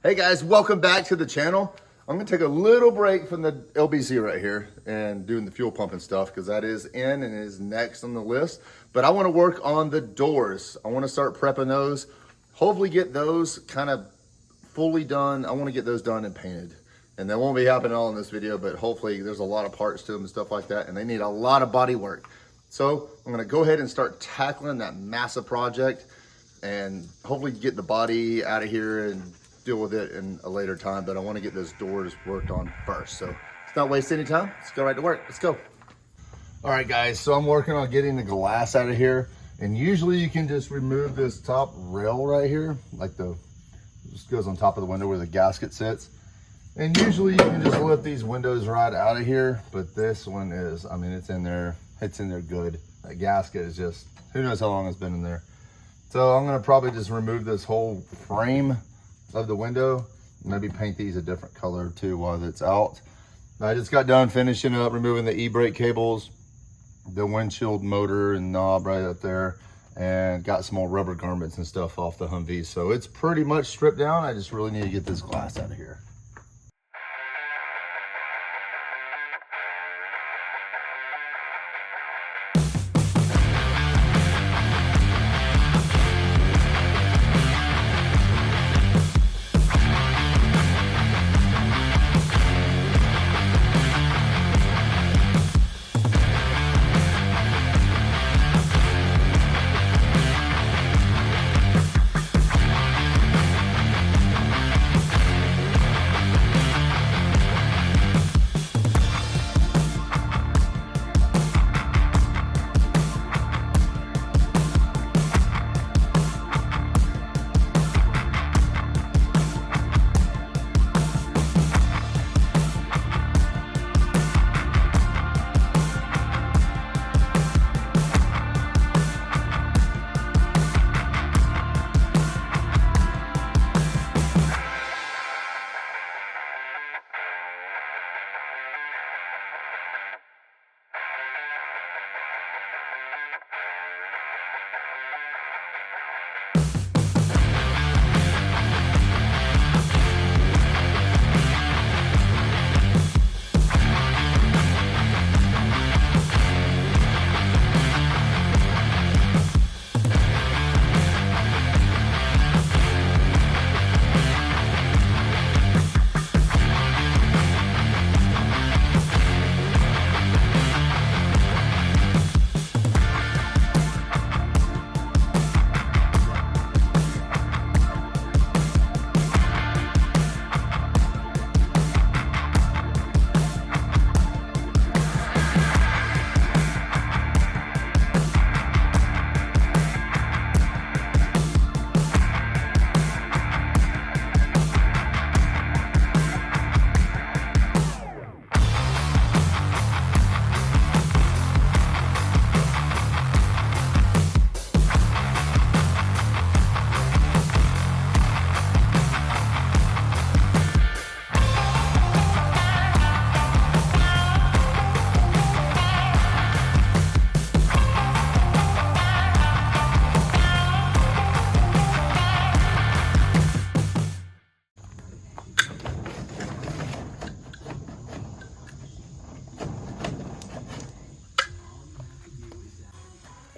Hey guys, welcome back to the channel. I'm gonna take a little break from the LBC right here and doing the fuel pump and stuff because that is in and is next on the list. But I wanna work on the doors. I wanna start prepping those, hopefully get those kind of fully done. I wanna get those done and painted. And that won't be happening all in this video, but hopefully there's a lot of parts to them and stuff like that, and they need a lot of body work. So I'm gonna go ahead and start tackling that massive project and hopefully get the body out of here and deal with it in a later time, but I want to get those doors worked on first. So let's not waste any time. Let's go right to work. Let's go. All right, guys. So I'm working on getting the glass out of here. And usually you can just remove this top rail right here, like just goes on top of the window where the gasket sits. And usually you can just lift these windows right out of here. But this one is, I mean, it's in there good. That gasket is just, who knows how long it's been in there. So I'm gonna probably just remove this whole frame of the window, maybe paint these a different color too while it's out. I just got done finishing up removing the e-brake cables, the windshield motor and knob right up there, and got some old rubber garments and stuff off the Humvee. So it's pretty much stripped down. I just really need to get this glass out of here.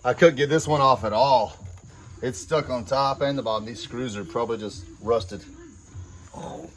I couldn't get this one off at all. It's stuck on top and the bottom. These screws are probably just rusted. Oh.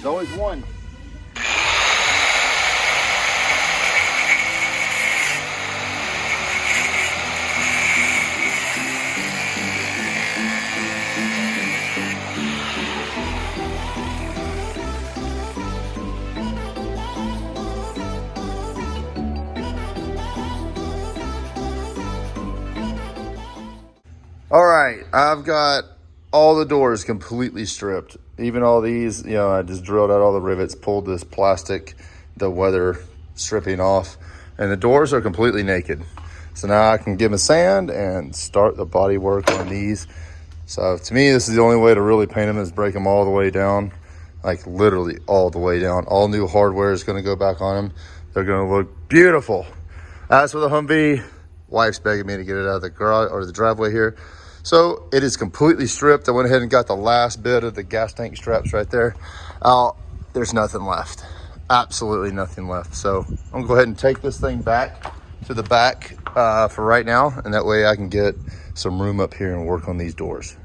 There's always one. All right, I've got all the doors completely stripped. Even all these, you know, I just drilled out all the rivets, pulled this plastic, the weather stripping off, and the doors are completely naked. So now I can give them a sand and start the body work on these. So to me, this is the only way to really paint them is break them all the way down, like literally all the way down. All new hardware is gonna go back on them. They're gonna look beautiful. As for the Humvee, wife's begging me to get it out of the garage or the driveway here. So it is completely stripped. I went ahead and got the last bit of the gas tank straps right there. There's nothing left. Absolutely nothing left. So I'm gonna go ahead and take this thing back to the back for right now. And that way I can get some room up here and work on these doors.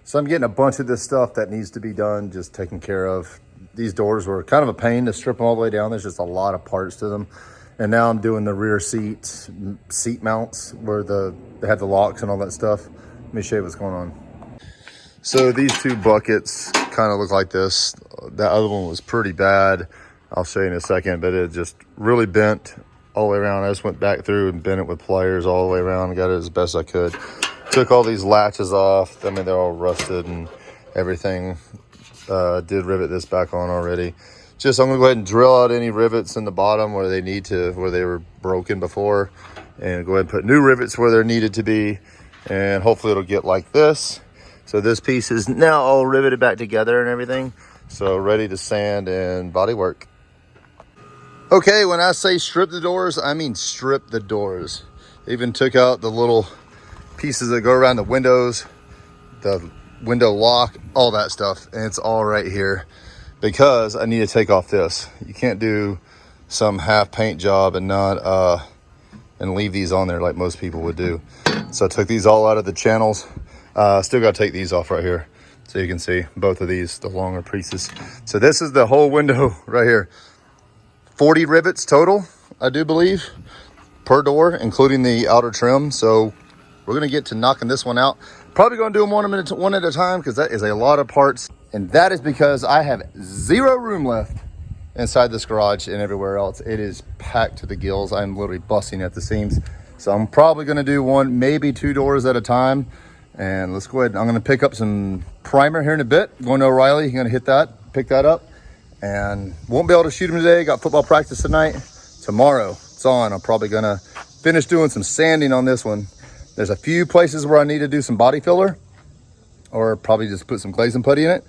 So I'm getting a bunch of this stuff that needs to be done, just taken care of. These doors were kind of a pain to strip them all the way down. There's just a lot of parts to them. And now I'm doing the rear seat mounts where they have the locks and all that stuff. Let me show you what's going on. So these two buckets kind of look like this. That other one was pretty bad. I'll show you in a second, but it just really bent all the way around. I just went back through and bent it with pliers all the way around and got it as best I could. Took all these latches off. I mean, they're all rusted and everything. Did rivet this back on already. Just, I'm gonna go ahead and drill out any rivets in the bottom where they need to, where they were broken before, and go ahead and put new rivets where they're needed to be. And hopefully it'll get like this. So this piece is now all riveted back together and everything. So ready to sand and body work. Okay, when I say strip the doors, I mean strip the doors. Even took out the little pieces that go around the windows, the window lock, all that stuff, and it's all right here because I need to take off this. You can't do some half paint job and not and leave these on there like most people would do. So I took these all out of the channels. Still got to take these off right here so you can see both of these, the longer pieces. So this is the whole window right here. 40 rivets total, I do believe, per door, including the outer trim. So we're gonna get to knocking this one out. Probably gonna do them one at a time because that is a lot of parts. And that is because I have zero room left inside this garage and everywhere else. It is packed to the gills. I'm literally busting at the seams. So I'm probably gonna do one, maybe two doors at a time. And let's go ahead. I'm gonna pick up some primer here in a bit. Going to O'Reilly, I'm gonna hit that, pick that up. And won't be able to shoot them today. Got football practice tonight. Tomorrow, it's on. I'm probably gonna finish doing some sanding on this one. There's a few places where I need to do some body filler or probably just put some glaze and putty in it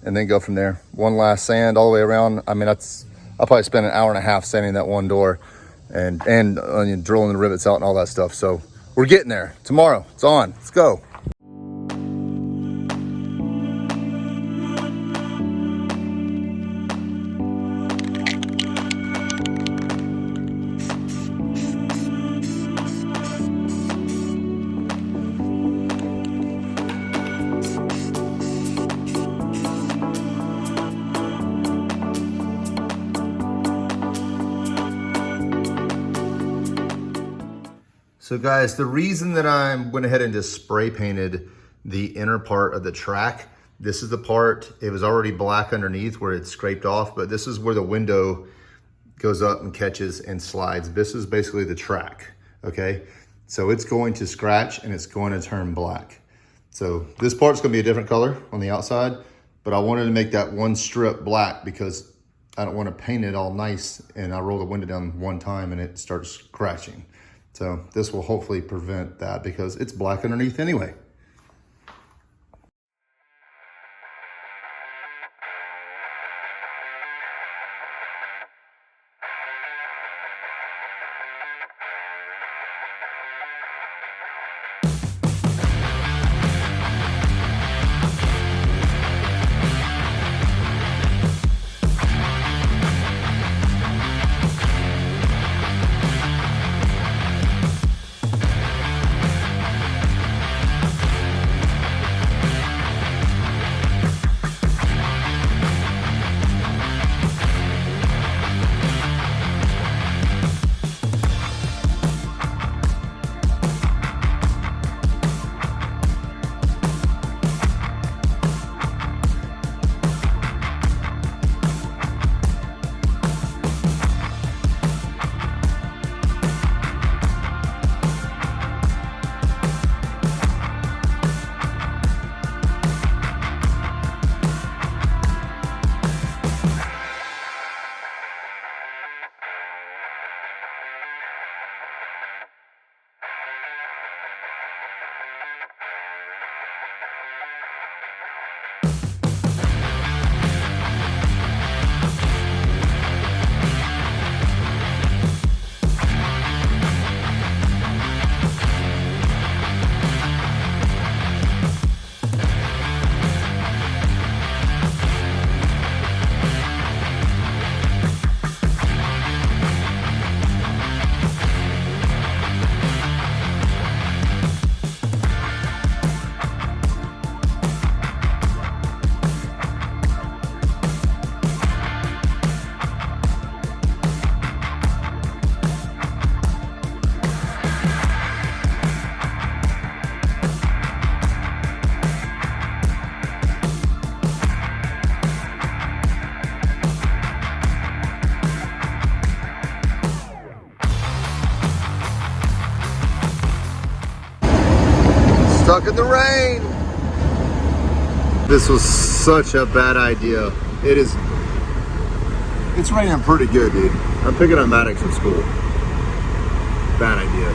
and then go from there. One last sand all the way around. I mean, I'll probably spend an hour and a half sanding that one door and drilling the rivets out and all that stuff. So we're getting there. Tomorrow, it's on. Let's go. So guys, the reason that I went ahead and just spray painted the inner part of the track, this is the part, it was already black underneath where it's scraped off, but this is where the window goes up and catches and slides. This is basically the track, okay? So it's going to scratch and it's going to turn black. So this part's gonna be a different color on the outside, but I wanted to make that one strip black because I don't wanna paint it all nice and I roll the window down one time and it starts scratching. So this will hopefully prevent that because it's black underneath anyway. stuck in the rain. This was such a bad idea. It's raining pretty good, dude. I'm picking up Maddox from school. Bad idea.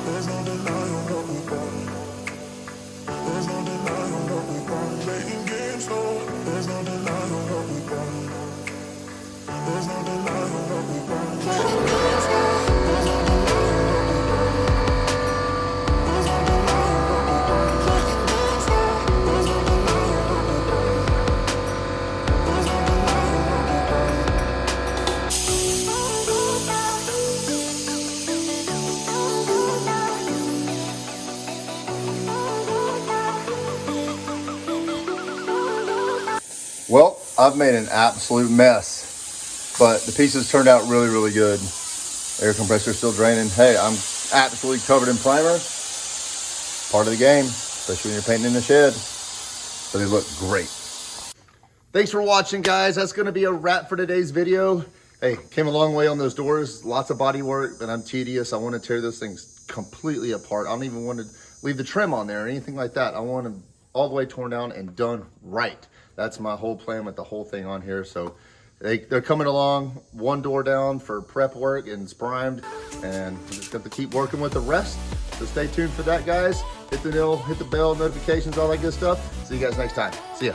There's no denying what we want. There's no denying what we want. Playing games, no. There's no denying what we want. There's no denying what we want. Playing games, no. There's no denying what we want. There's no denying what we want. Playing games, no. There's no denying what we want. There's no denying what we want. I've made an absolute mess, but the pieces turned out really, really good. Air compressor still draining. Hey, I'm absolutely covered in primer. Part of the game, especially when you're painting in the shed. But they look great. Thanks for watching, guys. That's going to be a wrap for today's video. Hey, came a long way on those doors. Lots of body work, but I'm tedious. I want to tear those things completely apart. I don't even want to leave the trim on there or anything like that. I want them all the way torn down and done right. That's my whole plan with the whole thing on here. So they're coming along, one door down for prep work and it's primed, and we just got to keep working with the rest. So stay tuned for that, guys. Hit the bell, notifications, all that good stuff. See you guys next time. See ya.